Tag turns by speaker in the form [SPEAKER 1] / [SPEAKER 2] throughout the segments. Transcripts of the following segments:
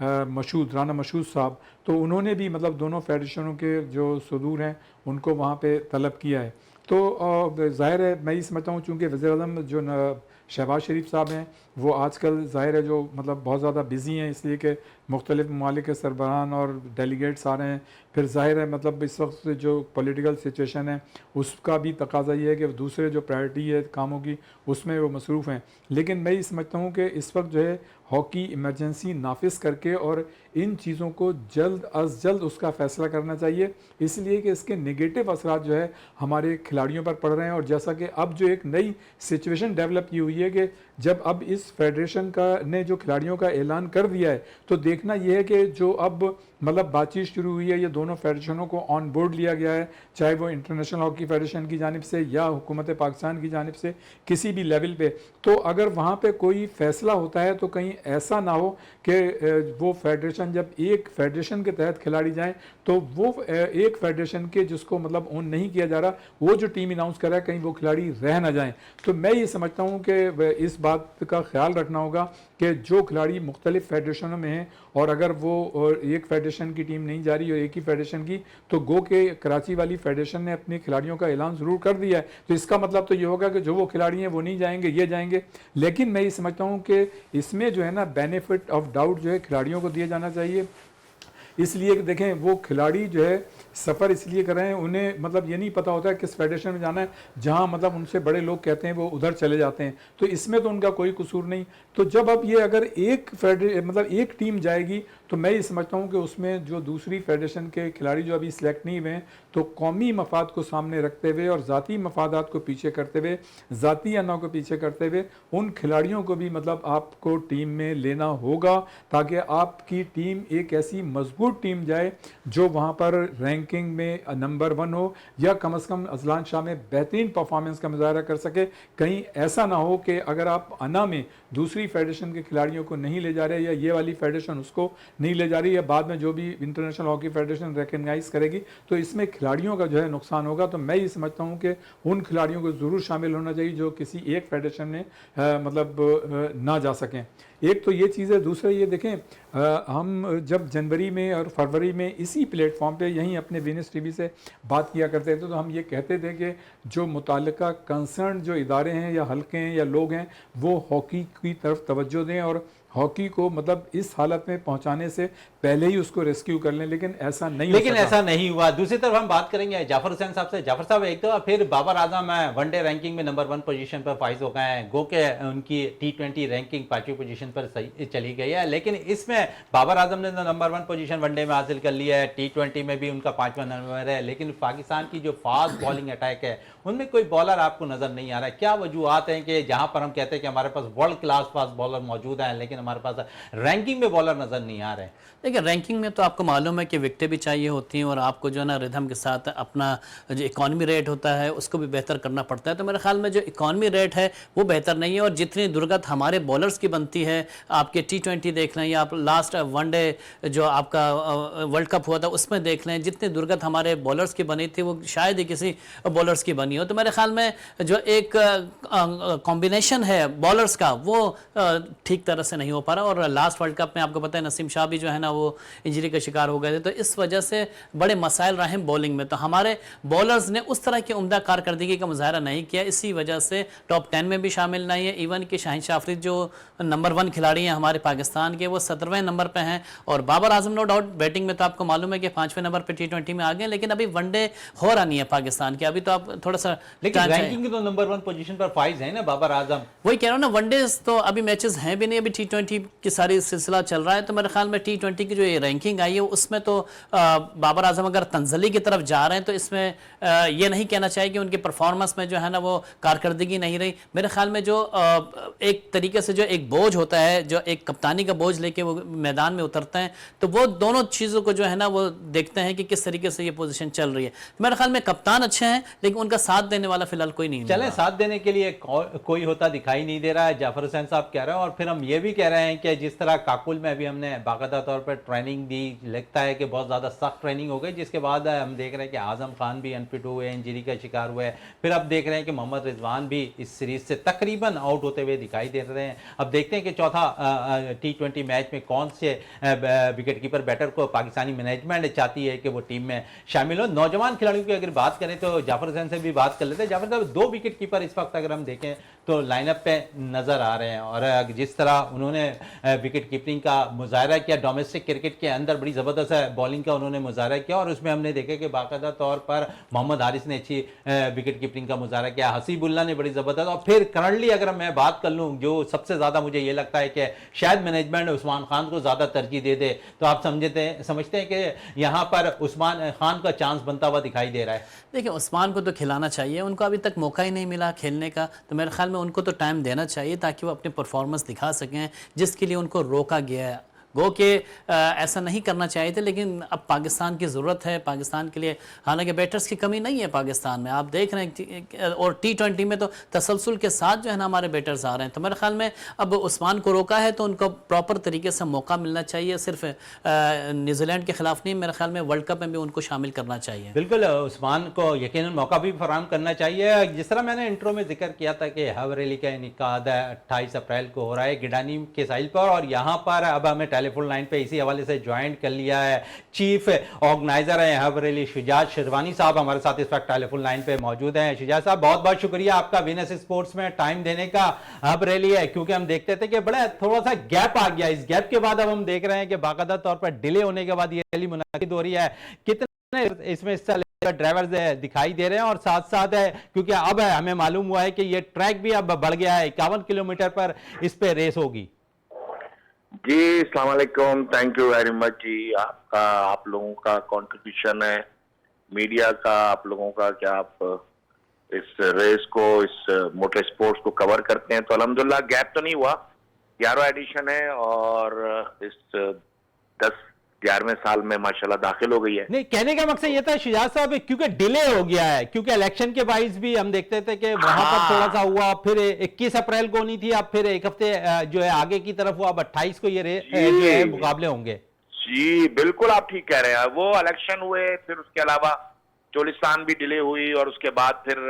[SPEAKER 1] مشہود رانا مشہود صاحب، تو انہوں نے بھی مطلب دونوں فیڈریشنوں کے جو صدور ہیں ان کو وہاں پہ طلب کیا ہے. تو ظاہر ہے میں یہ سمجھتا ہوں چونکہ وزیر اعظم جو شہباز شریف صاحب ہیں وہ آج کل ظاہر ہے جو مطلب بہت زیادہ بزی ہیں، اس لیے کہ مختلف ممالک کے سربراہان اور ڈیلیگیٹس آ رہے ہیں. پھر ظاہر ہے مطلب اس وقت جو پولیٹیکل سچویشن ہے اس کا بھی تقاضا یہ ہے کہ دوسرے جو پرائرٹی ہے کاموں کی اس میں وہ مصروف ہیں. لیکن میں یہ سمجھتا ہوں کہ اس وقت جو ہے ہاکی ایمرجنسی نافذ کر کے اور ان چیزوں کو جلد از جلد اس کا فیصلہ کرنا چاہیے، اس لیے کہ اس کے نگیٹو اثرات جو ہے ہمارے کھلاڑیوں پر پڑ رہے ہیں. اور جیسا کہ اب جو ایک نئی سچویشن ڈیولپ کی ہوئی ہے کہ جب اب اس فیڈریشن کا نے جو کھلاڑیوں کا اعلان کر دیا ہے تو دیکھنا یہ ہے کہ جو اب مطلب بات چیت شروع ہوئی ہے، یہ دونوں فیڈریشنوں کو آن بورڈ لیا گیا ہے، چاہے وہ انٹرنیشنل ہاکی فیڈریشن کی جانب سے یا حکومت پاکستان کی جانب سے کسی بھی لیول پہ. تو اگر وہاں پہ کوئی فیصلہ ہوتا ہے تو کہیں ایسا نہ ہو کہ وہ فیڈریشن جب ایک فیڈریشن کے تحت کھلاڑی جائیں تو وہ ایک فیڈریشن کے جس کو مطلب اون نہیں کیا جا رہا وہ جو ٹیم اناؤنس کر رہا ہے کہیں وہ کھلاڑی رہ نہ جائیں. تو میں یہ سمجھتا ہوں کہ اس بات کا خیال رکھنا ہوگا کہ جو کھلاڑی مختلف فیڈریشنوں میں ہیں اور اگر وہ ایک فیڈریشن کی ٹیم نہیں جا رہی اور ایک ہی فیڈریشن کی، تو گو کہ کراچی والی فیڈریشن نے اپنے کھلاڑیوں کا اعلان ضرور کر دیا ہے، تو اس کا مطلب تو یہ ہوگا کہ جو وہ کھلاڑی ہیں وہ نہیں جائیں گے، یہ جائیں گے. لیکن میں یہ سمجھتا ہوں کہ اس میں جو ہے نا بینیفٹ آف ڈاؤٹ جو ہے کھلاڑیوں کو دیا جانا چاہیے. اس لیے کہ دیکھیں وہ کھلاڑی جو ہے سفر اس لیے کر رہے ہیں، انہیں مطلب یہ نہیں پتا ہوتا ہے کس فیڈریشن میں جانا ہے، جہاں مطلب ان سے بڑے لوگ کہتے ہیں وہ ادھر چلے جاتے ہیں، تو اس میں تو ان کا کوئی قصور نہیں. تو جب اب یہ اگر ایک مطلب ایک ٹیم جائے گی تو میں یہ سمجھتا ہوں کہ اس میں جو دوسری فیڈریشن کے کھلاڑی جو ابھی سلیکٹ نہیں ہوئے ہیں تو قومی مفاد کو سامنے رکھتے ہوئے اور ذاتی مفادات کو پیچھے کرتے ہوئے، ذاتی انا کو پیچھے کرتے ہوئے ان کھلاڑیوں کو بھی مطلب آپ کو ٹیم میں لینا ہوگا تاکہ آپ کی ٹیم ایک ایسی مضبوط ٹیم جائے جو وہاں پر رینکنگ میں نمبر 1 ہو یا کم از کم اذلان شاہ میں بہترین پرفارمنس کا مظاہرہ کر سکے. کہیں ایسا نہ ہو کہ اگر آپ انا میں دوسری فیڈریشن کے کھلاڑیوں کو نہیں لے جا رہے یا یہ والی فیڈریشن اس کو نہیں لے جا رہی یا بعد میں جو بھی انٹرنیشنل ہاکی فیڈریشن ریکگنائز کرے گی تو اس میں کھلاڑیوں کا جو ہے نقصان ہوگا. تو میں یہ سمجھتا ہوں کہ ان کھلاڑیوں کو ضرور شامل ہونا چاہیے جو کسی ایک فیڈریشن میں مطلب نہ جا سکیں. ایک تو یہ چیز ہے. دوسرا یہ دیکھیں ہم جب جنوری میں اور فروری میں اسی پلیٹ فارم پہ یہیں اپنے وینس ٹی وی سے بات کیا کرتے تھے تو ہم یہ کہتے تھے کہ جو متعلقہ کنسرن جو ادارے ہیں یا حلقے ہیں یا لوگ ہیں وہ ہاکی کی طرف توجہ دیں اور ہاکی کو مطلب اس حالت میں پہنچانے سے پہلے ہی اس کو ریسکیو کر لیں، لیکن ایسا نہیں
[SPEAKER 2] لیکن ایسا نہیں ہوا. دوسری طرف ہم بات کریں گے جعفر حسین صاحب سے. جعفر صاحب ایک تو پھر Babar Azam one day ranking میں نمبر 1 پوزیشن پر فائز ہو گئے ہیں، گو کہ ان کی T20 رینکنگ 5ویں پوزیشن پر چلی گئی ہے، لیکن اس میں بابر اعظم نے نمبر 1 پوزیشن ون ڈے میں حاصل کر لیا ہے، T20 میں بھی ان کا 5واں نمبر ہے. لیکن پاکستان کی جو فاسٹ بالنگ اٹیک ہے ان میں کوئی بالر آپ کو نظر نہیں آ رہا ہے. کیا وجوہات ہیں کہ جہاں پر ہم کہتے ہیں کہ ہمارے پاس ورلڈ کلاس فاسٹ بالر موجود ہیں لیکن ہمارے پاس رینکنگ میں بالر نظر نہیں آ رہے ہیں؟
[SPEAKER 3] دیکھیں رینکنگ میں تو آپ کو معلوم ہے کہ وکٹیں بھی چاہیے ہوتی ہیں اور آپ کو جو ہے نا ردھم کے ساتھ اپنا جو اکانومی ریٹ ہوتا ہے اس کو بھی بہتر کرنا پڑتا ہے. تو میرے خیال میں جو اکانومی ریٹ ہے وہ بہتر نہیں ہے اور جتنی درگت ہمارے بولرز کی بنتی ہے، آپ کے T20 دیکھ لیں یا آپ لاسٹ ون ڈے جو آپ کا ورلڈ کپ ہوا تھا اس میں دیکھ لیں، جتنی درگت ہمارے بولرز کی بنی تھی وہ شاید ہی کسی بولرز کی بنی ہو. تو میرے خیال میں جو ایک کمبینیشن ہے بولرز کا وہ ٹھیک طرح سے نہیں ہو پا رہا. اور لاسٹ ورلڈ کپ میں آپ کو پتہ ہے نسیم شاہ بھی جو ہے نا وہ انجری کا شکار ہو گئے تھے، تو اس وجہ سے بڑے مسائل رہے ہیں بولنگ میں. تو ہمارے بولرز نے اس طرح کی عمدہ کارکردگی کا مظاہرہ نہیں کیا، اسی وجہ سے ٹاپ 10 میں بھی شامل نہیں ہے. ایون کہ شاہین شاہ آفریدی جو نمبر 1 کھلاڑی ہیں ہمارے پاکستان کے وہ 17ویں نمبر پہ ہیں اور Babar Azam no doubt batting میں تو آپ کو معلوم ہے کہ 5ویں نمبر پہ T20 میں آ گئے، لیکن ابھی ون ڈے ہو رہا نہیں ہے پاکستان کے. ابھی تو آپ تھوڑا سا
[SPEAKER 2] لیکن رینکنگ کی تو نمبر 1 پوزیشن پر فائز ہیں نا بابر اعظم.
[SPEAKER 3] وہی کہہ رہا ہوں نا، ون ڈیز تو ابھی میچز ہیں بھی نہیں، ابھی T20 کی ساری سلسلہ چل رہا ہے. تو میرے خیال میں T20 کی جو یہ رینکنگ آئی ہے اس میں تو بابر اعظم اگر تنزلی کی طرف جا رہے ہیں تو اس میں یہ نہیں کہنا چاہیے کہ ان کی پرفارمنس میں جو ہے نا وہ کارکردگی نہیں رہی. میرے خیال میں جو ایک طریقے سے جو ایک بوجھ ہوتا ہے، جو ایک کپتانی کا بوجھ لے کے وہ میدان میں اترتے ہیں تو وہ دونوں چیزوں کو جو ہے نا وہ دیکھتے ہیں کہ کس طریقے سے یہ پوزیشن چل رہی ہے. میرے خیال میں کپتان اچھے ہیں لیکن ان کا ساتھ دینے والا فی الحال کوئی نہیں.
[SPEAKER 2] چلیں ساتھ دینے کے لیے کوئی ہوتا دکھائی نہیں دے رہا ہے، جعفر حسین صاحب کہہ رہے ہیں. اور پھر ہم یہ بھی کہہ کہہ رہے ہیں کہ جس طرح کاکل میں ابھی ہم نے باقاعدہ طور پر ٹریننگ دی، لگتا ہے کہ بہت زیادہ سخت ٹریننگ ہو گئی، جس کے بعد ہم دیکھ رہے ہیں کہ اعظم خان بھی انفٹ ہوئے، انجری کا شکار ہوئے، پھر اب دیکھ رہے ہیں کہ محمد رضوان بھی اس سیریز سے تقریباً آؤٹ ہوتے ہوئے دکھائی دے رہے ہیں۔ اب دیکھتے ہیں کہ چوتھا T20 میچ میں کون سے وکٹ کیپر بیٹر کو پاکستانی مینجمنٹ چاہتی ہے کہ وہ ٹیم میں شامل ہو۔ نوجوان کھلاڑیوں کی اگر بات کریں تو جعفر حسین سے بھی بات کر لیتے ہیں۔ جعفر صاحب، 2 وکٹ کیپر اس وقت اگر ہم دیکھیں تو لائن اپ پہ نظر آ رہے ہیں، اور جس طرح انہوں نے وکٹ کیپرنگ کا مظاہرہ کیا ڈومیسٹک کرکٹ کے اندر، بڑی زبردست بالنگ کا انہوں نے مظاہرہ کیا، اور اس میں ہم نے دیکھا کہ باقاعدہ طور پر محمد حارث نے اچھی وکٹ کیپرنگ کا مظاہرہ کیا، حسیب اللہ نے بڑی زبردست، اور پھر کرنٹلی اگر میں بات کر لوں جو سب سے زیادہ مجھے یہ لگتا ہے کہ شاید مینجمنٹ عثمان خان کو زیادہ ترجیح دے دے، تو آپ سمجھتے ہیں کہ یہاں پر عثمان خان کا چانس بنتا ہوا دکھائی دے رہا ہے؟
[SPEAKER 3] دیکھیں، عثمان کو تو کھلانا چاہیے، ان کو ابھی تک موقع ہی نہیں ملا کھیلنے کا، تو میرے خیال میں ان کو تو ٹائم دینا چاہیے تاکہ وہ اپنی پرفارمنس دکھا سکیں جس کے لیے ان کو روکا گیا ہے۔ گو کہ ایسا نہیں کرنا چاہیے تھے، لیکن اب پاکستان کی ضرورت ہے، پاکستان کے لیے حالانکہ بیٹرز کی کمی نہیں ہے پاکستان میں، آپ دیکھ رہے ہیں، اور T20 میں تو تسلسل کے ساتھ جو ہے نا ہمارے بیٹرز آ رہے ہیں، تو میرے خیال میں اب عثمان کو روکا ہے تو ان کو پراپر طریقے سے موقع ملنا چاہیے، صرف نیوزی لینڈ کے خلاف نہیں، میرے خیال میں ورلڈ کپ میں بھی ان کو شامل کرنا چاہیے۔
[SPEAKER 2] بالکل، عثمان کو یقیناً موقع بھی فراہم کرنا چاہیے۔ جس طرح میں نے انٹرو میں ذکر کیا تھا کہ ہیو ریلی کا انعقاد 28 اپریل کو ہو رہا ہے گڈانی کے ساحل پر، اور یہاں پر اب ہمیں ٹیلی فون لائن پہ اسی حوالے سے جوائن کر لیا ہے چیف آرگنائزر ہیں ہیو ریلی شجاعت شیروانی صاحب، ہمارے ساتھ اس وقت ٹیلی فون لائن پہ موجود ہیں۔ شجاعت صاحب، بہت بہت شکریہ آپ کا وینس اسپورٹس میں ٹائم دینے کا۔ ہیو ریلی ہے کیونکہ ہم دیکھتے تھے کہ بڑا تھوڑا سا گیپ آ گیا، اس گیپ کے بعد اب ہم دیکھ رہے ہیں کہ باقاعدہ طور پر ڈیلے ہونے کے بعد یہ ریلی منعقد ہو رہی ہے۔ کتنے اس میں حصہ ڈرائیورز دکھائی دے رہے ہیں، اور ساتھ ساتھ ہے کیونکہ اب ہمیں معلوم ہوا ہے کہ یہ ٹریک بھی اب بڑھ گیا ہے، 51 کلومیٹر پر اس پہ ریس ہوگی۔
[SPEAKER 4] جی السلام علیکم، تھینک یو ویری مچ جی، آپ لوگوں کا کنٹریبیوشن ہے، میڈیا کا، آپ لوگوں کا، کہ آپ اس ریس کو، اس موٹر سپورٹس کو کور کرتے ہیں، تو الحمدللہ گیپ تو نہیں ہوا، 11واں ایڈیشن ہے، اور اس 11ویں سال میں ماشاءاللہ داخل ہو گئی ہے۔
[SPEAKER 2] نہیں، کہنے کا مقصد یہ تھا شجاعت صاحب، کیونکہ ڈیلے ہو گیا ہے، کیونکہ الیکشن کے باعث بھی ہم دیکھتے تھے کہ وہاں پر تھوڑا سا ہوا، پھر 21 اپریل کو نہیں تھی، اب پھر ایک ہفتے جو ہے آگے کی طرف ہوا، اب 28 کو یہ جو ہے مقابلے ہوں گے۔
[SPEAKER 4] جی بالکل، آپ ٹھیک کہہ رہے ہیں، وہ الیکشن ہوئے، پھر اس کے علاوہ چولستان بھی ڈیلے ہوئی، اور اس کے بعد پھر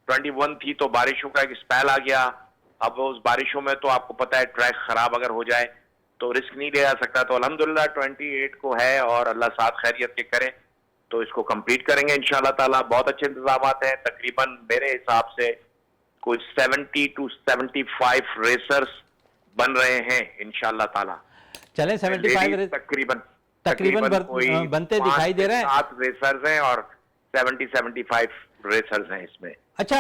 [SPEAKER 4] 21 تھی تو بارشوں کا ایک اسپیل آ گیا۔ اب اس بارشوں میں تو آپ کو پتہ ہے ٹریک خراب اگر ہو جائے تو رسک نہیں لیا سکتا، تو الحمدللہ 28 کو ہے، اور اللہ ساتھ خیریت کے کرے تو اس کو کمپلیٹ کریں گے انشاءاللہ تعالیٰ۔ بہت اچھے انتظامات ہیں، تقریباً میرے حساب سے کوئی 70 to 75 ریسرز بن رہے ہیں انشاءاللہ تعالیٰ۔
[SPEAKER 2] چلیں 75 تقریباً بنتے دکھائی دے رہے ہیں،
[SPEAKER 4] 7 ریسرز ہیں اور 75 ریسرز ہیں اس میں۔
[SPEAKER 2] اچھا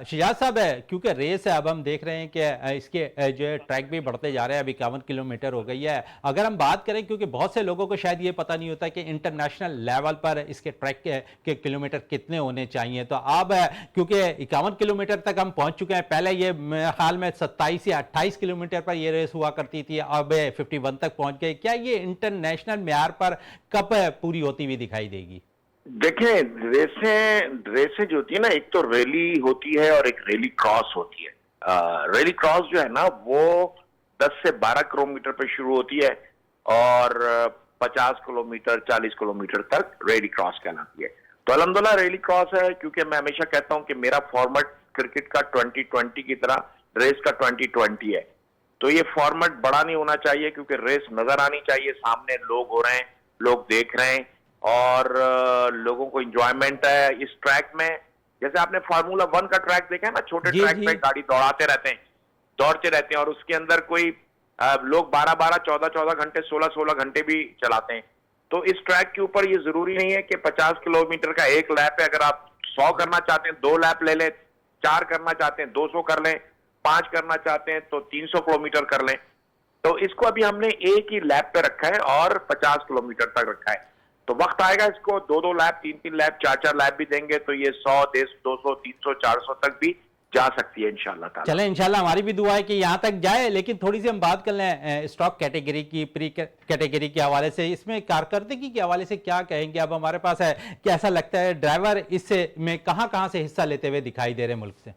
[SPEAKER 2] شجاعت صاحب، ہے کیونکہ ریس ہے، اب ہم دیکھ رہے ہیں کہ اس کے جو ہے ٹریک بھی بڑھتے جا رہے ہیں، اب 51 کلومیٹر ہو گئی ہے۔ اگر ہم بات کریں، کیونکہ بہت سے لوگوں کو شاید یہ پتہ نہیں ہوتا کہ انٹرنیشنل لیول پر اس کے ٹریک کے کلومیٹر کتنے ہونے چاہیے، تو اب کیونکہ 51 کلومیٹر تک ہم پہنچ چکے ہیں، پہلے یہ میرے خیال میں 27 یا 28 کلومیٹر پر یہ ریس ہوا کرتی تھی، اب 51 تک پہنچ گئے، کیا یہ انٹرنیشنل معیار پر کب پوری ہوتی ہوئی دکھائی دے گی؟
[SPEAKER 4] دیکھیں، ریسیں جو ہوتی ہیں نا، ایک تو ریلی ہوتی ہے اور ایک ریلی کراس ہوتی ہے۔ ریلی کراس جو ہے نا وہ 10 سے 12 کلومیٹر پہ شروع ہوتی ہے، اور 50 کلومیٹر 40 کلومیٹر تک ریلی کراس کہلاتی ہے۔ تو الحمدللہ ریلی کراس ہے، کیونکہ میں ہمیشہ کہتا ہوں کہ میرا فارمیٹ کرکٹ کا 2020 کی طرح ریس کا 2020 ہے، تو یہ فارمیٹ بڑا نہیں ہونا چاہیے، کیونکہ ریس نظر آنی چاہیے، سامنے لوگ ہو رہے ہیں، لوگ دیکھ رہے ہیں، اور لوگوں کو انجوائمنٹ ہے اس ٹریک میں۔ جیسے آپ نے فارمولا 1 کا ٹریک دیکھا ہے نا، چھوٹے ٹریک پہ گاڑی دوڑتے رہتے ہیں، اور اس کے اندر کوئی لوگ 12 14 گھنٹے 16 گھنٹے بھی چلاتے ہیں۔ تو اس ٹریک کے اوپر یہ ضروری نہیں ہے کہ 50 کلومیٹر کا ایک لیپ ہے، اگر آپ 100 کرنا چاہتے ہیں 2 لیپ لے لیں، 4 کرنا چاہتے ہیں 200 کر لیں، 5 کرنا چاہتے ہیں تو 300 کلومیٹر کر لیں۔ تو اس کو ابھی ہم نے ایک ہی لیپ پہ رکھا ہے اور 50 کلومیٹر تک رکھا ہے، تو وقت آئے گا اس کو 2 لیپ 3 لیپ 4 لیپ بھی دیں گے تو یہ 100 200 300 400 تک بھی جا سکتی ہے انشاءاللہ تعالی۔
[SPEAKER 2] چلیں انشاءاللہ، ہماری بھی دعا ہے کہ یہاں تک جائے، لیکن تھوڑی سی ہم بات کر لیں اسٹاک کیٹیگری کی، پری کیٹیگری کے حوالے سے، اس میں کارکردگی کے حوالے سے کیا کہیں گے؟ اب ہمارے پاس ہے کہ ایسا لگتا ہے ڈرائیور اس میں کہاں سے حصہ لیتے ہوئے دکھائی دے رہے ہیں ملک سے؟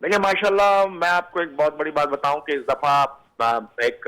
[SPEAKER 4] دیکھیں ماشاءاللہ، میں آپ کو ایک بہت بڑی بات بتاؤں کہ اس دفعہ ایک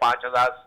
[SPEAKER 4] 5000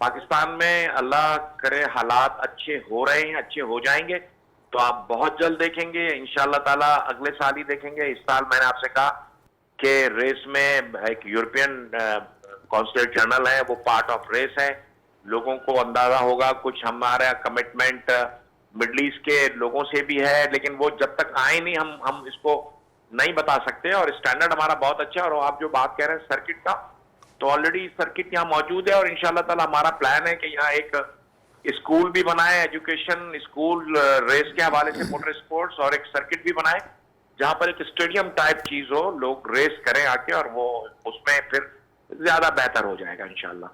[SPEAKER 4] پاکستان میں اللہ کرے حالات اچھے ہو رہے ہیں، اچھے ہو جائیں گے تو آپ بہت جلد دیکھیں گے انشاءاللہ تعالی، اگلے سال ہی دیکھیں گے۔ اس سال میں نے آپ سے کہا کہ ریس میں ایک یورپین کونسل جنرل ہے، وہ پارٹ آف ریس ہے، لوگوں کو اندازہ ہوگا، کچھ ہمارا کمٹمنٹ مڈل ایسٹ کے لوگوں سے بھی ہے، لیکن وہ جب تک آئے نہیں ہم اس کو نہیں بتا سکتے، اور اسٹینڈرڈ ہمارا بہت اچھا ہے۔ اور آپ جو بات کہہ رہے ہیں سرکٹ کا، تو آلریڈی سرکٹ یہاں موجود ہے، اور انشاءاللہ تعالی ہمارا پلان ہے کہ یہاں ایک اسکول بھی بنائے، ایجوکیشن اسکول ریس کے حوالے سے موٹر اسپورٹس، اور ایک سرکٹ بھی بنائے جہاں پر ایک اسٹیڈیم ٹائپ چیز ہو، لوگ ریس کریں آ کے، اور وہ اس میں پھر زیادہ بہتر ہو جائے گا انشاءاللہ۔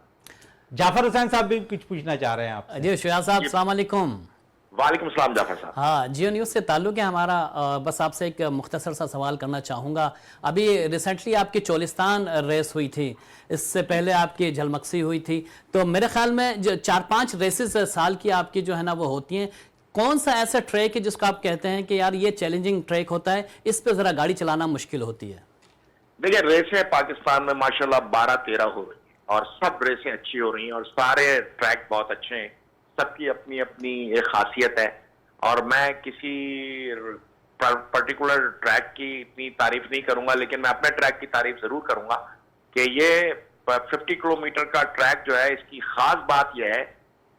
[SPEAKER 2] جعفر حسین صاحب بھی کچھ پوچھنا چاہ رہے ہیں آپ سے۔
[SPEAKER 3] جی شجاع صاحب السلام علیکم۔
[SPEAKER 4] وعلیکم السلام جعفر صاحب۔
[SPEAKER 3] ہاں جیو نیوز سے تعلق ہے ہمارا، بس آپ سے ایک مختصر سا سوال کرنا چاہوں گا۔ ابھی ریسنٹلی آپ کی چولستان ریس ہوئی تھی، اس سے پہلے آپ کی جھلمکسی ہوئی تھی، تو میرے خیال میں جو 4-5 ریسز سال کی آپ کی جو ہے نا وہ ہوتی ہیں، کون سا ایسا ٹریک ہے جس کو آپ کہتے ہیں کہ یار یہ چیلنجنگ ٹریک ہوتا ہے، اس پہ ذرا گاڑی چلانا مشکل ہوتی ہے؟
[SPEAKER 4] دیکھیں ریسیں پاکستان میں ماشاءاللہ 12-13 ہو رہی ہیں، اور سب ریسیں اچھی ہو رہی ہیں، اور سارے ٹریک بہت اچھے ہیں، سب کی اپنی اپنی ایک خاصیت ہے، اور میں کسی پرٹیکولر ٹریک کی اتنی تعریف نہیں کروں گا، لیکن میں اپنے ٹریک کی تعریف ضرور کروں گا کہ یہ 50 کلومیٹر کا ٹریک جو ہے، اس کی خاص بات یہ ہے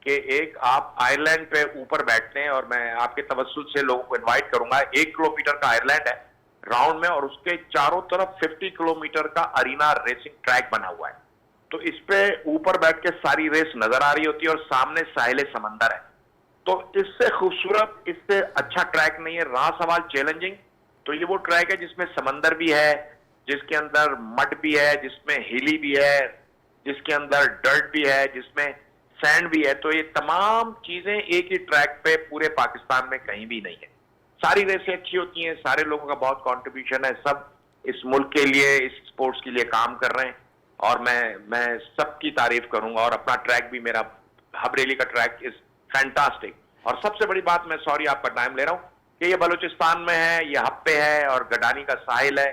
[SPEAKER 4] کہ ایک آپ آئرلینڈ پہ اوپر بیٹھتے ہیں، اور میں آپ کے توسط سے لوگوں کو انوائٹ کروں گا، 1 کلومیٹر کا آئرلینڈ ہے راؤنڈ میں، اور اس کے چاروں طرف 50 کلومیٹر کا ارینا ریسنگ ٹریک بنا ہوا ہے، تو اس پہ اوپر بیٹھ کے ساری ریس نظر آ رہی ہوتی ہے، اور سامنے ساحل سمندر ہے، تو اس سے خوبصورت، اس سے اچھا ٹریک نہیں ہے۔ رہا سوال چیلنجنگ، تو یہ وہ ٹریک ہے جس میں سمندر بھی ہے، جس کے اندر مڈ بھی ہے، جس میں ہیلی بھی ہے، جس کے اندر ڈرٹ بھی ہے، جس میں سینڈ بھی ہے، تو یہ تمام چیزیں ایک ہی ٹریک پہ پورے پاکستان میں کہیں بھی نہیں ہے۔ ساری ریسیں اچھی ہوتی ہیں، سارے لوگوں کا بہت کنٹریبیوشن ہے، سب اس ملک کے لیے، اس سپورٹس کے لیے کام کر رہے ہیں، اور میں سب کی تعریف کروں گا، اور اپنا ٹریک بھی، میرا ہبریلی کا ٹریک از فینٹاسٹک۔ اور سب سے بڑی بات، میں سوری آپ کا ٹائم لے رہا ہوں، کہ یہ بلوچستان میں ہے، یہ ہب پہ ہے، اور گڈانی کا ساحل ہے،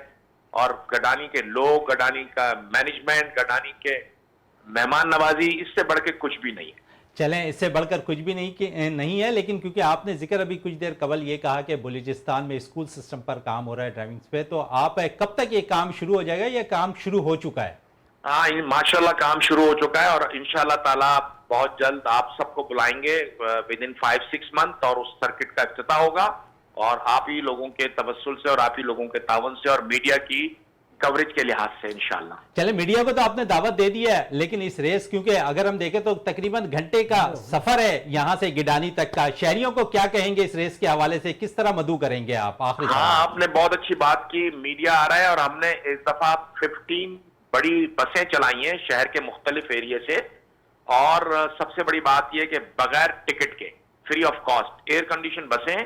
[SPEAKER 4] اور گڈانی کے لوگ، گڈانی کا مینجمنٹ، گڈانی کے مہمان نوازی، اس سے بڑھ کے کچھ بھی نہیں ہے۔
[SPEAKER 2] چلیں، اس سے بڑھ کر کچھ بھی نہیں ہے، لیکن کیونکہ آپ نے ذکر ابھی کچھ دیر قبل یہ کہا کہ بلوچستان میں اسکول سسٹم پر کام ہو رہا ہے ڈرائیونگ پہ، تو آپ کب تک یہ کام شروع ہو جائے گا؟ یہ کام شروع ہو چکا ہے؟
[SPEAKER 4] ہاں ماشاءاللہ کام شروع ہو چکا ہے، اور انشاءاللہ تعالی بہت جلد آپ سب کو بلائیں گے ود ان 5-6 منتھ، اور اس سرکٹ کا افتتاح ہوگا، اور آپ ہی لوگوں کے توسل سے، اور آپ ہی لوگوں کے تعاون سے، اور میڈیا کی کوریج کے لحاظ سے انشاءاللہ۔
[SPEAKER 2] چلیں، میڈیا کو تو آپ نے دعوت دے دی ہے، لیکن اس ریس، کیونکہ اگر ہم دیکھیں تو تقریباً گھنٹے کا سفر ہے یہاں سے گڈانی تک کا، شہریوں کو کیا کہیں گے اس ریس کے حوالے سے؟ کس طرح مدعو کریں گے آپ؟ آخری سوال۔
[SPEAKER 4] ہاں آپ نے بہت اچھی بات کی، میڈیا آ رہا ہے، اور ہم نے اس دفعہ 15 بڑی بسیں چلائی ہیں شہر کے مختلف ایریے سے، اور سب سے بڑی بات یہ کہ بغیر ٹکٹ کے، free of cost, air condition بسیں،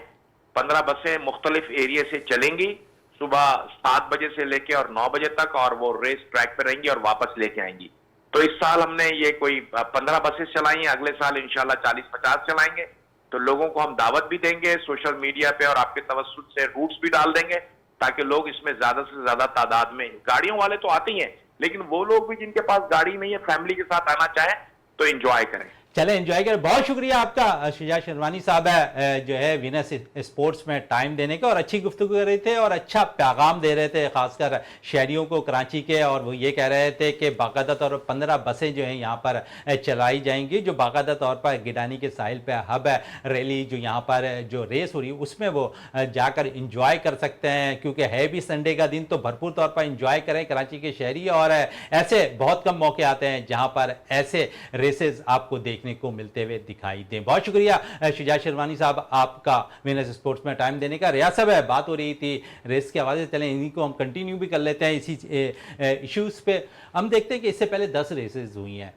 [SPEAKER 4] 15 بسیں مختلف ایریے سے چلیں گی، صبح 7 بجے سے لے کے اور 9 بجے تک، اور وہ ریس ٹریک پہ رہیں گی اور واپس لے کے آئیں گی۔ تو اس سال ہم نے یہ کوئی 15 بسیں چلائی ہیں، اگلے سال انشاءاللہ 40-50 چلائیں گے، تو لوگوں کو ہم دعوت بھی دیں گے سوشل میڈیا پہ، اور آپ کے توسط سے روٹس بھی ڈال دیں گے، تاکہ لوگ اس میں زیادہ سے زیادہ تعداد میں، گاڑیوں والے تو آتے ہی ہیں، لیکن وہ لوگ بھی جن کے پاس گاڑی نہیں ہے، فیملی کے ساتھ آنا چاہیں تو انجوائے کریں۔
[SPEAKER 2] چلیں انجوائے کریں۔ بہت شکریہ آپ کا شجاع شیروانی صاحب ہے جو ہے وینس اسپورٹس میں ٹائم دینے کا، اور اچھی گفتگو کر رہے تھے اور اچھا پیغام دے رہے تھے خاص کر شہریوں کو کراچی کے، اور وہ یہ کہہ رہے تھے کہ باقاعدہ طور پر 15 بسیں جو ہیں یہاں پر چلائی جائیں گی، جو باقاعدہ طور پر گڈانی کے ساحل پہ ہب ہے، ریلی جو یہاں پر جو ریس ہو رہی ہے اس میں وہ جا کر انجوائے کر سکتے ہیں، کیونکہ ہے بھی سنڈے کا دن، تو بھرپور طور پر انجوائے کریں کراچی کے شہری، اور ایسے بہت کم موقع آتے ہیں جہاں پر ایسے ریسز آپ کو دیکھنے کو ملتے ہوئے دکھائی دیں۔ بہت شکریہ شجاع شیروانی صاحب آپ کا وینس اسپورٹس میں ٹائم دینے کا۔ ریاض صاحب بات ہو رہی تھی ریس کے حوالے سے، چلیں انہی کو ہم کنٹینیو بھی کر لیتے ہیں اسی ایشوز پہ۔ ہم دیکھتے ہیں کہ اس سے پہلے 10 ریسز ہوئی ہیں،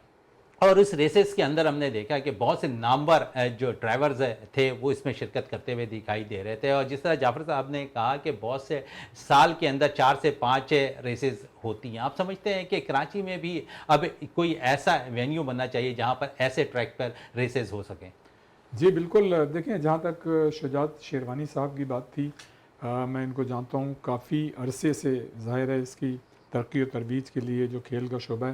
[SPEAKER 2] اور اس ریسز کے اندر ہم نے دیکھا کہ بہت سے نامور جو ڈرائیورز تھے وہ اس میں شرکت کرتے ہوئے دکھائی دے رہے تھے، اور جس طرح جعفر صاحب نے کہا کہ بہت سے سال کے اندر 4 سے 5 ریسز ہوتی ہیں، آپ سمجھتے ہیں کہ کراچی میں بھی اب کوئی ایسا وینیو بننا چاہیے جہاں پر ایسے ٹریک پر ریسز ہو سکیں؟
[SPEAKER 1] جی بالکل، دیکھیں جہاں تک شجاع شیروانی صاحب کی بات تھی، میں ان کو جانتا ہوں کافی عرصے سے، ظاہر ہے اس کی ترقی و ترویج کے لیے جو کھیل کا شعبہ ہے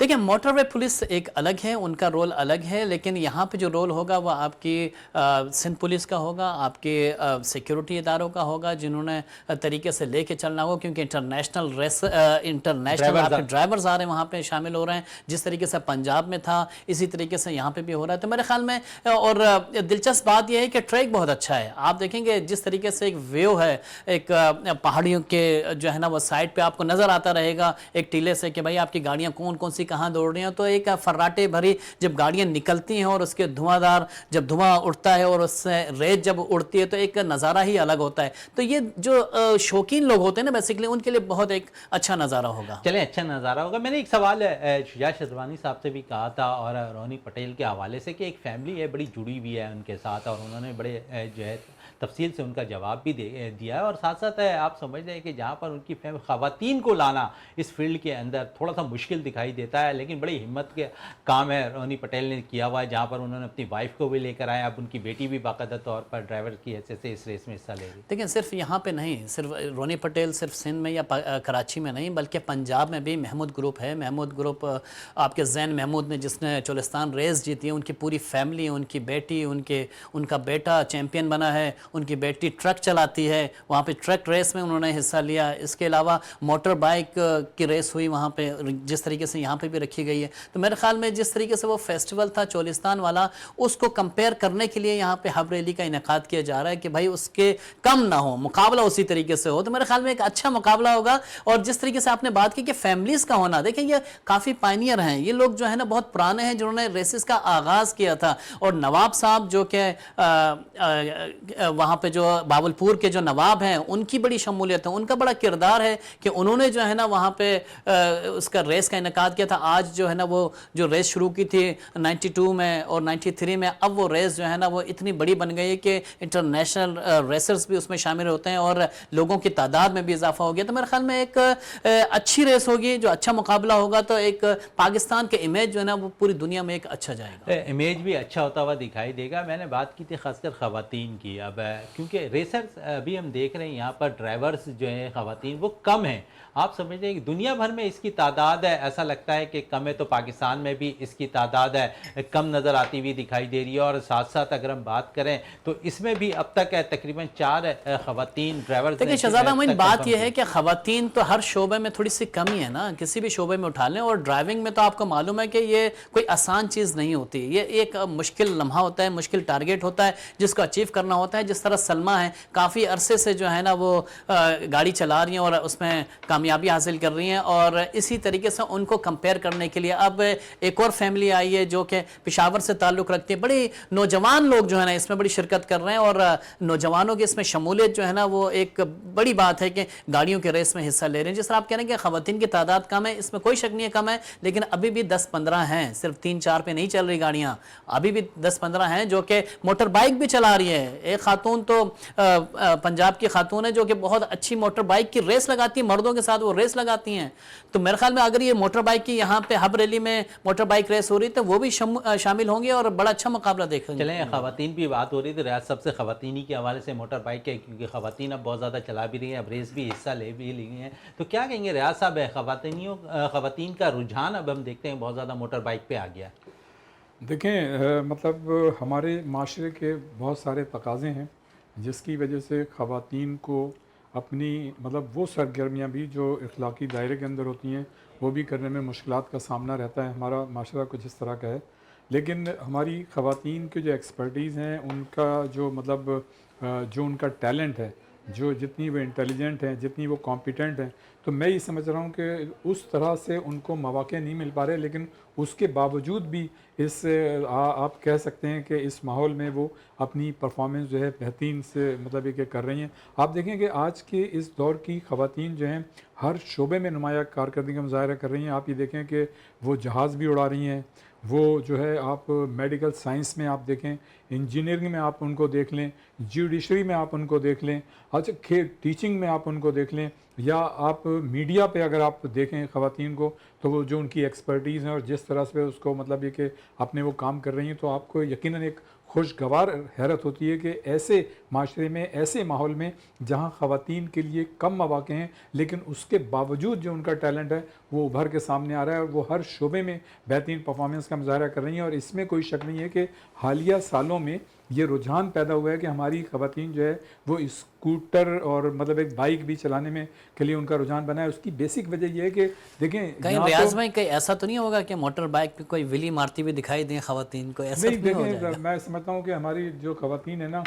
[SPEAKER 3] دیکھیں موٹر وے پولیس ایک الگ ہے, ان کا رول الگ ہے, لیکن یہاں پہ جو رول ہوگا وہ آپ کی سندھ پولیس کا ہوگا, آپ کے سیکیورٹی اداروں کا ہوگا, جنہوں نے طریقے سے لے کے چلنا ہوگا, کیونکہ انٹرنیشنل آپ کے ڈرائیورز آ رہے ہیں وہاں پہ شامل ہو رہے ہیں, جس طریقے سے پنجاب میں تھا اسی طریقے سے یہاں پہ بھی ہو رہا ہے. تو میرے خیال میں اور دلچسپ بات یہ ہے کہ ٹریک بہت اچھا ہے. آپ دیکھیں گے جس طریقے سے ایک ویو ہے, ایک پہاڑیوں کے جو ہے نا وہ سائڈ پہ آپ کو نظر آتا رہے گا ایک ٹیلے سے کہ بھائی آپ کی گاڑیاں کون کون سی کہاں دوڑ رہی ہیں. تو ایک فراٹے بھری جب گاڑیاں نکلتی ہیں اور اس کے دھواں دار جب دھواں اٹھتا ہے اور اس سے ریت جب اڑتی ہے تو ایک نظارہ ہی الگ ہوتا ہے. تو یہ جو شوقین لوگ ہوتے ہیں نا بیسیکلی ان کے لیے بہت ایک اچھا نظارہ ہوگا.
[SPEAKER 2] چلیں اچھا نظارہ ہوگا. میں نے ایک سوال شجاع شہزوانی صاحب سے بھی کہا تھا اور رونی پٹیل کے حوالے سے کہ ایک فیملی ہے بڑی جڑی ہوئی ہے ان کے ساتھ, اور انہوں نے بڑے جو ہے تفصیل سے ان کا جواب بھی دیا ہے, اور ساتھ ساتھ آپ سمجھ رہے ہیں کہ جہاں پر ان کی خواتین کو لانا اس فیلڈ کے اندر تھوڑا سا مشکل دکھائی دیتا ہے, لیکن بڑی ہمت کے کام ہے رونی پٹیل نے کیا ہوا ہے, جہاں پر انہوں نے اپنی وائف کو بھی لے کر آئے, اب ان کی بیٹی بھی باقاعدہ طور پر ڈرائیور کی حیثیت سے اس ریس میں حصہ لے رہی.
[SPEAKER 3] دیکھیں صرف یہاں پہ نہیں, صرف رونی پٹیل صرف سندھ میں یا کراچی میں نہیں بلکہ پنجاب میں بھی محمود گروپ ہے. محمود گروپ آپ کے زین محمود نے جس نے چولستان ریس جیتی ہے, ان کی پوری فیملی, ان کی بیٹی, ان کا بیٹا چیمپئن بنا ہے, ان کی بیٹی ٹرک چلاتی ہے, وہاں پہ ٹرک ریس میں انہوں نے حصہ لیا. اس کے علاوہ موٹر بائک کی ریس ہوئی وہاں پہ جس طریقے سے یہاں پہ بھی رکھی گئی ہے. تو میرے خیال میں جس طریقے سے وہ فیسٹیول تھا چولستان والا, اس کو کمپیئر کرنے کے لیے یہاں پہ ہب ریلی کا انعقاد کیا جا رہا ہے کہ بھائی اس کے کم نہ ہو, مقابلہ اسی طریقے سے ہو. تو میرے خیال میں ایک اچھا مقابلہ ہوگا. اور جس طریقے سے آپ نے بات کی کہ فیملیز کا ہونا, دیکھیں یہ کافی پائنیئر ہیں, یہ لوگ جو ہے نا بہت پرانے ہیں جنہوں نے ریسز کا آغاز کیا تھا. اور نواب صاحب جو کہ وہاں پہ جو باولپور کے جو نواب ہیں ان کی بڑی شمولیت ہے, ان کا بڑا کردار ہے کہ انہوں نے جو ہے نا وہاں پہ اس کا ریس کا انعقاد کیا تھا. آج جو ہے نا وہ جو ریس شروع کی تھی 92 میں اور 93 میں, اب وہ ریس جو ہے نا وہ اتنی بڑی بن گئی ہے کہ انٹرنیشنل ریسرز بھی اس میں شامل ہوتے ہیں اور لوگوں کی تعداد میں بھی اضافہ ہو گیا. تو میرے خیال میں ایک اچھی ریس ہوگی, جو اچھا مقابلہ ہوگا, تو ایک پاکستان کے امیج جو ہے نا وہ پوری دنیا میں ایک اچھا جائے گا,
[SPEAKER 2] امیج بھی اچھا ہوتا ہوا دکھائی دے گا. میں نے بات کی تھی خاص کر خواتین کی, اب کیونکہ ریسرز ابھی ہم دیکھ رہے ہیں یہاں پر ڈرائیورز جو ہیں خواتین وہ کم ہیں. آپ سمجھتے ہیں کہ دنیا بھر میں اس کی تعداد ہے, ایسا لگتا ہے کہ کم ہے, تو پاکستان میں بھی اس کی تعداد ہے کم نظر آتی ہوئی دکھائی دے رہی ہے. اور ساتھ ساتھ اگر ہم بات کریں تو اس میں بھی اب تک تقریباً 4 خواتین ڈرائیورز.
[SPEAKER 3] دیکھیں شہزادہ معین بات یہ ہے کہ خواتین تو ہر شعبے میں تھوڑی سی کمی ہے نا, کسی بھی شعبے میں اٹھا لیں, اور ڈرائیونگ میں تو آپ کو معلوم ہے کہ یہ کوئی آسان چیز نہیں ہوتی, یہ ایک مشکل لمحہ ہوتا ہے, مشکل ٹارگیٹ ہوتا ہے جس کو اچیو کرنا ہوتا ہے. جس طرح سلمہ ہے کافی عرصے سے جو ہے نا وہ گاڑی چلا رہی ہیں اور اس میں کامیابی حاصل کر رہی ہیں, اور اسی طریقے سے ان کو کمپیئر کرنے کے لیے اب ایک اور فیملی آئی ہے جو کہ پشاور سے تعلق رکھتی ہے. بڑے نوجوان لوگ جو ہے نا اس میں بڑی شرکت کر رہے ہیں, اور نوجوانوں کی اس میں شمولیت جو ہے نا وہ ایک بڑی بات ہے کہ گاڑیوں کے ریس میں حصہ لے رہے ہیں. جس طرح آپ کہہ رہے ہیں کہ خواتین کی تعداد کم ہے, اس میں کوئی شک نہیں ہے کم ہے, لیکن ابھی بھی 10-15 ہیں, صرف 3-4 پہ نہیں چل رہی گاڑیاں, ابھی بھی 10-15 ہیں جو کہ موٹر بائک بھی چلا رہی ہے. ایک خاتون تو پنجاب کی خاتون ہے جو کہ بہت اچھی موٹر بائک کی ریس لگاتی ہے, مردوں کے ساتھ وہ ریس لگاتی ہیں. تو میرے خیال میں اگر یہ موٹر بائک کی یہاں پہ ہب ریلی میں موٹر بائک ریس ہو رہی تو وہ بھی شامل ہوں گے اور بڑا اچھا مقابلہ دیکھیں گے.
[SPEAKER 2] چلیں خواتین بھی بات ہو رہی تھی, ریاض سب سے خواتینی کے حوالے سے موٹر بائک کے, کیونکہ خواتین اب بہت زیادہ چلا بھی رہی ہیں, اب ریس بھی حصہ لے بھی لی ہیں. تو کیا کہیں گے ریاض صاحب, خواتین کا رجحان اب ہم دیکھتے ہیں بہت زیادہ موٹر بائک پہ آ گیا.
[SPEAKER 1] دیکھیں مطلب ہمارے معاشرے کے بہت سارے تقاضے ہیں جس کی وجہ سے خواتین کو اپنی مطلب وہ سرگرمیاں بھی جو اخلاقی دائرے کے اندر ہوتی ہیں وہ بھی کرنے میں مشکلات کا سامنا رہتا ہے. ہمارا معاشرہ کچھ اس طرح کا ہے, لیکن ہماری خواتین کے جو ایکسپرٹیز ہیں, ان کا جو مطلب جو ان کا ٹیلنٹ ہے, جو جتنی وہ انٹیلیجنٹ ہیں, جتنی وہ کمپیٹنٹ ہیں, تو میں یہ سمجھ رہا ہوں کہ اس طرح سے ان کو مواقع نہیں مل پا رہے, لیکن اس کے باوجود بھی اس آپ کہہ سکتے ہیں کہ اس ماحول میں وہ اپنی پرفارمنس جو ہے بہترین سے مطلب یہ کہ کر رہی ہیں. آپ دیکھیں کہ آج کے اس دور کی خواتین جو ہیں ہر شعبے میں نمایاں کارکردگی کا مظاہرہ کر رہی ہیں. آپ یہ دیکھیں کہ وہ جہاز بھی اڑا رہی ہیں, وہ جو ہے آپ میڈیکل سائنس میں آپ دیکھیں, انجینئرنگ میں آپ ان کو دیکھ لیں, جوڈیشری میں آپ ان کو دیکھ لیں, اچھا ٹیچنگ میں آپ ان کو دیکھ لیں, یا آپ میڈیا پہ اگر آپ دیکھیں خواتین کو تو وہ جو ان کی ایکسپرٹیز ہیں اور جس طرح سے اس کو مطلب یہ کہ اپنے وہ کام کر رہی ہیں، تو آپ کو یقیناً ایک خوشگوار حیرت ہوتی ہے کہ ایسے معاشرے میں، ایسے ماحول میں جہاں خواتین کے لیے کم مواقع ہیں، لیکن اس کے باوجود جو ان کا ٹیلنٹ ہے وہ ابھر کے سامنے آ رہا ہے اور وہ ہر شعبے میں بہترین پرفارمنس کا مظاہرہ کر رہی ہیں. اور اس میں کوئی شک نہیں ہے کہ حالیہ سالوں میں یہ رجحان پیدا ہوا ہے کہ ہماری خواتین جو ہے وہ اسکوٹر اور مطلب ایک بائک بھی چلانے میں کے لیے ان کا رجحان بنا ہے. اس کی بیسک وجہ یہ ہے کہ دیکھیں
[SPEAKER 3] کہیں ریاض میں کہیں ایسا تو نہیں ہوگا کہ موٹر بائک پہ کوئی ولی مارتی ہوئی دکھائی دیں خواتین کو، ایسا
[SPEAKER 1] نہیں.
[SPEAKER 3] نہیں ہو جائے
[SPEAKER 1] دیکھیں
[SPEAKER 3] گا؟
[SPEAKER 1] میں سمجھتا ہوں کہ ہماری جو خواتین ہیں نا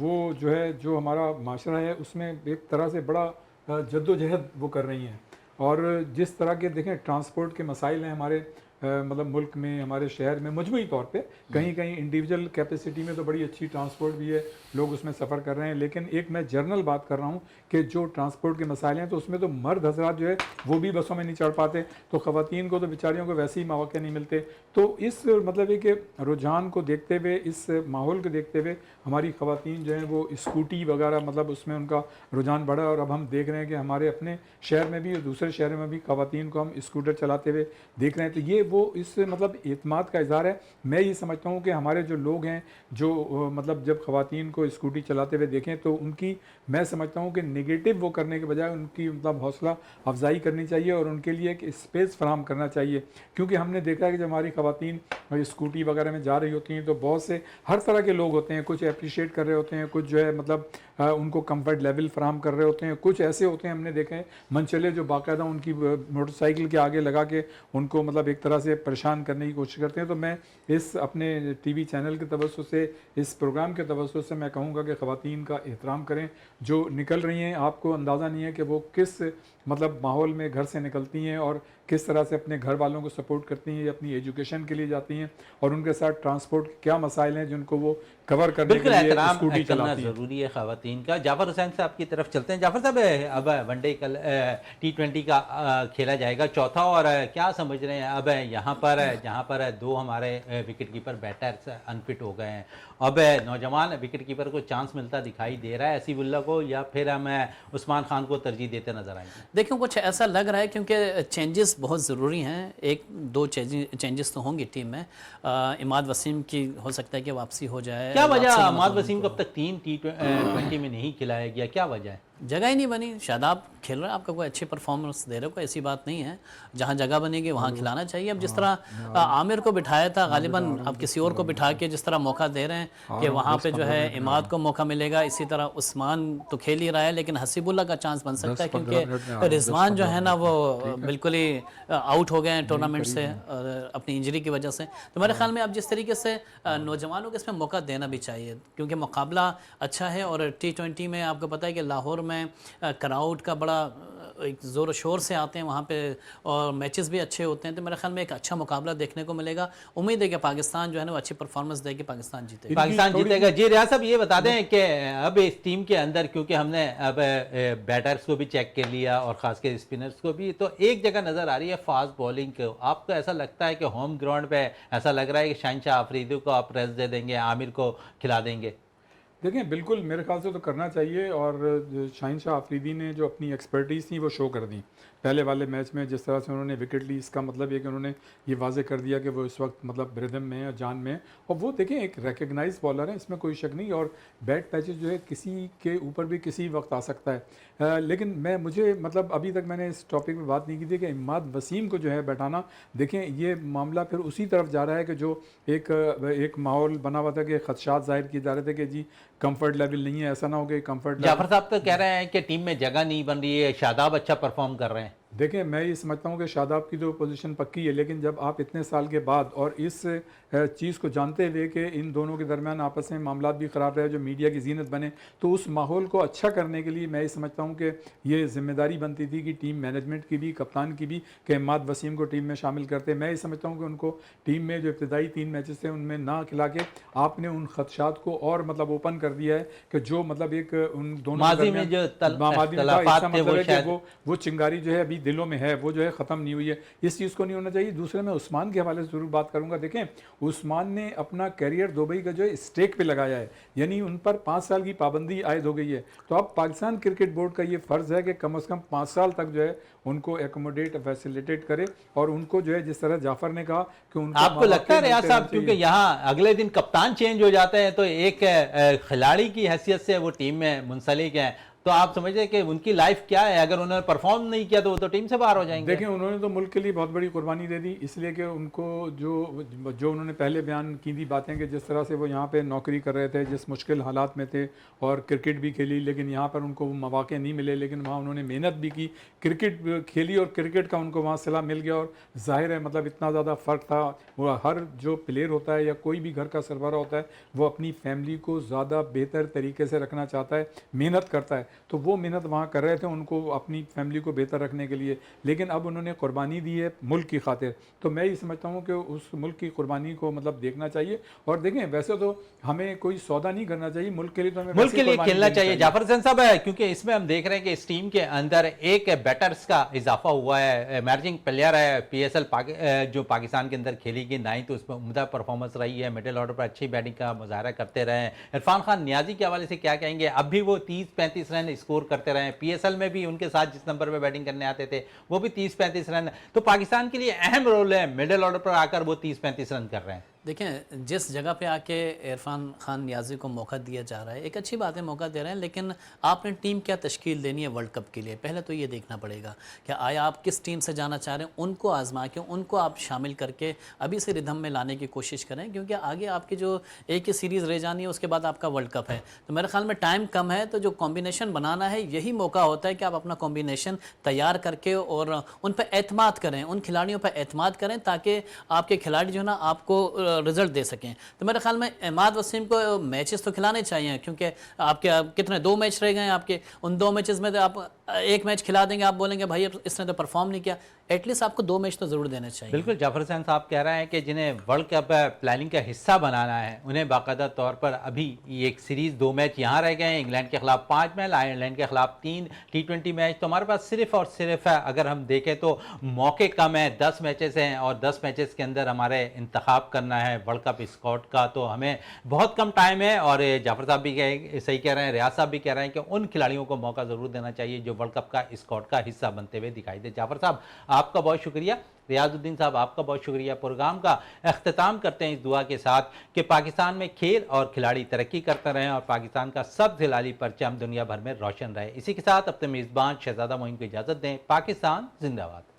[SPEAKER 1] وہ جو ہے جو ہمارا معاشرہ ہے اس میں ایک طرح سے بڑا جد و جہد وہ کر رہی ہیں. اور جس طرح کے دیکھیں ٹرانسپورٹ کے مسائل ہیں ہمارے مطلب ملک میں، ہمارے شہر میں مجموعی طور پہ کہیں کہیں انڈیویجول کیپیسٹی میں تو بڑی اچھی ٹرانسپورٹ بھی ہے، لوگ اس میں سفر کر رہے ہیں، لیکن ایک میں جنرل بات کر رہا ہوں کہ جو ٹرانسپورٹ کے مسائل ہیں تو اس میں تو مرد حضرات جو ہے وہ بھی بسوں میں نہیں چڑھ پاتے، تو خواتین کو تو بیچاریوں کو ویسے ہی مواقع نہیں ملتے. تو اس مطلب ہے کہ رجحان کو دیکھتے ہوئے، اس ماحول کو دیکھتے ہوئے ہماری خواتین جو ہیں وہ اسکوٹی وغیرہ مطلب اس میں ان کا رجحان بڑھا. اور اب ہم دیکھ رہے ہیں کہ ہمارے اپنے شہر میں بھی اور دوسرے شہروں میں بھی خواتین کو ہم اسکوٹر چلاتے ہوئے دیکھ رہے ہیں. تو یہ وہ اس مطلب اعتماد کا اظہار ہے. میں یہ سمجھتا ہوں کہ ہمارے جو لوگ ہیں جو مطلب جب خواتین کو اسکوٹی چلاتے ہوئے دیکھیں تو ان کی میں سمجھتا ہوں کہ نگیٹو وہ کرنے کے بجائے ان کی مطلب حوصلہ افزائی کرنی چاہیے اور ان کے لیے ایک اسپیس فراہم کرنا چاہیے. کیونکہ ہم نے دیکھا ہے کہ جب ہماری خواتین اسکوٹی وغیرہ میں جا رہی ہوتی ہیں تو بہت سے ہر طرح کے لوگ ہوتے ہیں، کچھ اپریشیٹ کر رہے ہوتے ہیں، کچھ جو ہے مطلب ان کو کمفرٹ لیول فراہم کر رہے ہوتے ہیں، کچھ ایسے ہوتے ہیں ہم نے دیکھے ہیں منچلے جو باقاعدہ ان کی موٹر سائیکل کے آگے لگا کے ان کو مطلب ایک طرح سے پریشان کرنے کی کوشش کرتے ہیں. تو میں اس اپنے ٹی وی چینل کے توسط سے، اس پروگرام کے توسط سے میں کہوں گا کہ خواتین کا احترام کریں جو نکل رہی ہیں. آپ کو اندازہ نہیں ہے کہ وہ کس مطلب ماحول میں گھر سے نکلتی ہیں اور کس طرح سے اپنے گھر والوں کو سپورٹ کرتی ہیں یا اپنی ایجوکیشن کے لیے جاتی ہیں اور ان کے ساتھ ٹرانسپورٹ کے کیا مسائل ہیں جن کو وہ کور کرنے کے
[SPEAKER 2] بالکل
[SPEAKER 1] لیے
[SPEAKER 2] احترام
[SPEAKER 1] اسکوٹی
[SPEAKER 2] کرنا
[SPEAKER 1] چلاتی ہیں.
[SPEAKER 2] ضروری ہے خواتین کا. جعفر حسین صاحب کی طرف چلتے ہیں. جعفر صاحب اب ون ڈے کل T20 کا کھیلا جائے گا چوتھا، اور کیا سمجھ رہے ہیں اب یہاں پر جہاں پر دو ہمارے وکٹ کیپر بیٹرز انفٹ ہو گئے ہیں، اب نوجوان وکٹ کیپر کو چانس ملتا دکھائی دے رہا ہے اسیف اللہ کو، یا پھر ہم عثمان خان کو ترجیح دیتے نظر آئیں گے؟
[SPEAKER 3] دیکھیں کچھ ایسا لگ رہا ہے کیونکہ چینجز بہت ضروری ہیں، ایک دو چینجز تو ہوں گی ٹیم میں. عماد وسیم کی ہو سکتا ہے کہ واپسی ہو جائے.
[SPEAKER 2] کیا وجہ عماد وسیم کو اب تک 3 T20 میں نہیں کھلایا گیا، کیا وجہ ہے؟
[SPEAKER 3] جگہ ہی نہیں بنی. شاداب کھیل رہا ہے، آپ کا کوئی اچھی پرفارمنس دے رہے ہو، کوئی ایسی بات نہیں ہے. جہاں جگہ بنے گی وہاں کھلانا چاہیے. اب جس طرح عامر کو بٹھایا تھا غالباً اب کسی اور کو بٹھا کے جس طرح موقع دے رہے ہیں کہ وہاں پہ جو ہے عماد کو موقع ملے گا. اسی طرح عثمان تو کھیل ہی رہا ہے لیکن حسیب اللہ کا چانس بن سکتا ہے کیونکہ رضوان جو ہے نا وہ بالکل ہی آؤٹ ہو گئے ہیں ٹورنامنٹ سے اپنی انجری کی وجہ سے. تو میرے خیال میں اب جس طریقے سے نوجوانوں کو اس میں موقع دینا بھی چاہیے کیونکہ مقابلہ اچھا ہے. اور T20 میں آپ کو پتہ ہے کہ لاہور میں کراؤڈ کا بڑا ایک زور و شور سے آتے ہیں وہاں پہ اور میچز بھی اچھے ہوتے ہیں. تو میرے خیال میں ایک اچھا مقابلہ دیکھنے کو ملے گا. امید ہے کہ پاکستان جو ہے نا وہ اچھی پرفارمنس دے گی، پاکستان جیتے گا.
[SPEAKER 2] پاکستان جیتے گا. جی ریاض صاحب یہ بتا دیں کہ اب اس ٹیم کے اندر کیونکہ ہم نے اب بیٹرز کو بھی چیک کر لیا اور خاص کر اسپنرز کو بھی، تو ایک جگہ نظر آ رہی ہے فاسٹ بولنگ کو. آپ کو ایسا لگتا ہے کہ ہوم گراؤنڈ پہ ایسا لگ رہا ہے کہ شاہنشاہ آفریدی کو آپ ریسٹ دے دیں گے، عامر کو کھلا دیں گے؟
[SPEAKER 1] دیکھیں بالکل میرے خیال سے تو کرنا چاہیے. اور شاہنشاہ آفریدی نے جو اپنی ایکسپرٹیز تھی وہ شو کر دیں پہلے والے میچ میں. جس طرح سے انہوں نے وکٹ لی، اس کا مطلب یہ کہ انہوں نے یہ واضح کر دیا کہ وہ اس وقت مطلب ردم میں اور جان میں. اور وہ دیکھیں ایک ریکگنائز بالر ہے، اس میں کوئی شک نہیں. اور بیٹ پیچز جو ہے کسی کے اوپر بھی کسی وقت آ سکتا ہے. لیکن مجھے مطلب ابھی تک میں نے اس ٹاپک پہ بات نہیں کی تھی کہ عماد وسیم کو جو ہے بیٹھانا، دیکھیں یہ معاملہ پھر اسی طرف جا رہا ہے کہ جو ایک ماحول بنا ہوا تھا کہ خدشات ظاہر کیے جا رہے تھے کہ جی کمفرٹ لیول نہیں ہے. ایسا نہ ہو کہ کمفرٹ لیول.
[SPEAKER 2] جعفر صاحب تو کہہ رہے ہیں کہ ٹیم میں جگہ نہیں بن رہی ہے، شاداب اچھا پرفارم کر رہے ہیں.
[SPEAKER 1] دیکھیں میں یہ سمجھتا ہوں کہ شاداب کی تو پوزیشن پکی ہے، لیکن جب آپ اتنے سال کے بعد اور اس چیز کو جانتے ہوئے کہ ان دونوں کے درمیان آپس میں معاملات بھی خراب رہے جو میڈیا کی زینت بنے، تو اس ماحول کو اچھا کرنے کے لیے میں یہ سمجھتا ہوں کہ یہ ذمہ داری بنتی تھی کہ ٹیم مینجمنٹ کی بھی، کپتان کی بھی، کہ عماد وسیم کو ٹیم میں شامل کرتے. میں یہ سمجھتا ہوں کہ ان کو ٹیم میں جو ابتدائی 3 میچز تھے ان میں نہ کھلا کے آپ نے ان خدشات کو اور مطلب اوپن کر دیا ہے کہ جو مطلب ایک ان دونوں
[SPEAKER 2] ماضی میں جو اختلافات تھے
[SPEAKER 1] وہ چنگاری جو ہے ابھی دلوں میں ہے وہ جو ہے ختم نہیں ہوئی ہے، اس چیز کو نہیں ہونا چاہیے۔ دوسرے میں عثمان کے حوالے سے ضرور بات کروں گا۔ دیکھیں عثمان نے اپنا کیریئر دبئی کا جو ہے اسٹیک پہ لگایا ہے، یعنی ان پر 5 سال کی پابندی عائد ہو گئی ہے، تو اب پاکستان کرکٹ بورڈ کا یہ فرض ہے کہ کم از کم 5 سال تک جو ہے ان کو ایکوموڈیٹ فیسیلیٹیٹ کرے، اور ان کو جو ہے جس طرح جعفر نے کہا کہ ان
[SPEAKER 2] آپ کو لگتا ہے ریاض صاحب کیونکہ یہاں اگلے دن کپتان چینج ہو جاتا ہے تو ایک کھلاڑی کی حیثیت سے وہ ٹیم میں منسلک ہیں، تو آپ سمجھتے ہیں کہ ان کی لائف کیا ہے؟ اگر انہوں نے پرفارم نہیں کیا تو وہ تو ٹیم سے باہر ہو جائیں گے۔
[SPEAKER 1] دیکھیں انہوں نے تو ملک کے لیے بہت بڑی قربانی دے دی، اس لیے کہ ان کو جو انہوں نے پہلے بیان کی تھی باتیں کہ جس طرح سے وہ یہاں پہ نوکری کر رہے تھے، جس مشکل حالات میں تھے اور کرکٹ بھی کھیلی، لیکن یہاں پر ان کو مواقع نہیں ملے، لیکن وہاں انہوں نے محنت بھی کی، کرکٹ کھیلی اور کرکٹ کا ان کو وہاں صلاح مل گیا، اور ظاہر ہے مطلب اتنا زیادہ فرق تھا۔ وہ ہر جو پلیئر ہوتا ہے یا کوئی بھی گھر کا سربراہ ہوتا ہے وہ اپنی فیملی کو زیادہ بہتر طریقے سے رکھنا چاہتا ہے، محنت کرتا ہے، تو وہ محنت وہاں کر رہے تھے ان کو اپنی فیملی کو بہتر رکھنے کے لیے، لیکن اب انہوں نے قربانی دی ہے ملک کی خاطر، تو میں یہ سمجھتا ہوں کہ اس ملک کی قربانی کو مطلب دیکھنا چاہیے۔ اور دیکھیں ویسے تو ہمیں کوئی سودا نہیں کرنا چاہیے، ملک کے لیے تو ہمیں
[SPEAKER 2] ملک کے لیے کھیلنا چاہیے۔ جعفر حسین صاحب ہے کیونکہ اس میں ہم دیکھ رہے ہیں کہ اس ٹیم کے اندر ایک بیٹرز کا اضافہ ہوا ہے، ایمرجنگ پلیئر ہے، پی ایس ایل جو پاکستان کے اندر کھیلی گئی 9 تو اس میں عمدہ پرفارمنس رہی ہے، مڈل آرڈر پر اچھی بیٹنگ کا مظاہرہ کرتے رہے ہیں۔ عرفان خان نیازی کے حوالے سے کیا کہیں گے؟ اب بھی وہ 30-35 رن اسکور کرتے رہے ہیں، پی ایس ایل میں بھی ان کے ساتھ جس نمبر پہ بیٹنگ کرنے آتے تھے وہ بھی 30-35 رن، تو پاکستان کے لیے اہم رول ہے، مڈل آرڈر پر آ کر وہ 30-35 رن کر رہے ہیں۔
[SPEAKER 3] دیکھیں جس جگہ پہ آ کے عرفان خان نیازی کو موقع دیا جا رہا ہے، ایک اچھی بات ہے موقع دے رہے ہیں، لیکن آپ نے ٹیم کیا تشکیل دینی ہے ورلڈ کپ کے لیے، پہلے تو یہ دیکھنا پڑے گا کہ آیا آپ کس ٹیم سے جانا چاہ رہے ہیں، ان کو آزما کے ان کو آپ شامل کر کے ابھی سے ردھم میں لانے کی کوشش کریں، کیونکہ آگے آپ کی جو ایک ہی سیریز رہ جانی ہے اس کے بعد آپ کا ورلڈ کپ ہے، تو میرے خیال میں ٹائم کم ہے، تو جو کمبینیشن بنانا ہے یہی موقع ہوتا ہے کہ آپ اپنا کمبینیشن تیار کر کے اور ان پہ اعتماد کریں، ان کھلاڑیوں پہ اعتماد کریں تاکہ آپ کے کھلاڑی جو ہے نا آپ کو رزلٹ دے سکیں۔ تو میرے خیال میں عماد وسیم کو میچز تو کھلانے چاہیے، کیونکہ آپ کے کتنے 2 میچ رہ گئے ہیں آپ کے، ان 2 میچز میں تو آپ 1 میچ کھلا دیں گے، آپ بولیں گے بھائی اس نے تو پرفارم نہیں کیا، ایٹ لیسٹ آپ کو 2 میچ تو ضرور دینے چاہیے۔
[SPEAKER 2] بالکل جعفر حسین صاحب کہہ رہے ہیں کہ جنہیں ورلڈ کپ پلاننگ کا حصہ بنانا ہے انہیں باقاعدہ طور پر ابھی ایک سیریز 2 میچ یہاں رہ گئے ہیں، انگلینڈ کے خلاف 5 میچ، آئرلینڈ کے خلاف 3 T20 میچ، تو ہمارے پاس صرف اور صرف اگر ہم دیکھیں تو موقع کم ہے، 10 میچز ہیں اور 10 میچز کے اندر ہمارے انتخاب کرنا ہے ورلڈ کپ اسکواڈ کا، تو ہمیں بہت کم ٹائم ہے، اور جعفر صاحب بھی صحیح کہہ رہے ہیں، ریاض صاحب بھی کہہ رہے ہیں کہ ان کھلاڑیوں کو موقع ضرور دینا چاہیے جو ورلڈ کپ کا اسکواڈ کا حصہ بنتے ہوئے دکھائی دے۔ جعفر صاحب آپ کا بہت شکریہ، ریاض الدین صاحب آپ کا بہت شکریہ۔ پروگرام کا اختتام کرتے ہیں اس دعا کے ساتھ کہ پاکستان میں کھیل اور کھلاڑی ترقی کرتے رہیں اور پاکستان کا سبز ہلالی پرچم دنیا بھر میں روشن رہے۔ اسی کے ساتھ اپنے میزبان شہزادہ معین کو اجازت دیں۔ پاکستان زندہ باد۔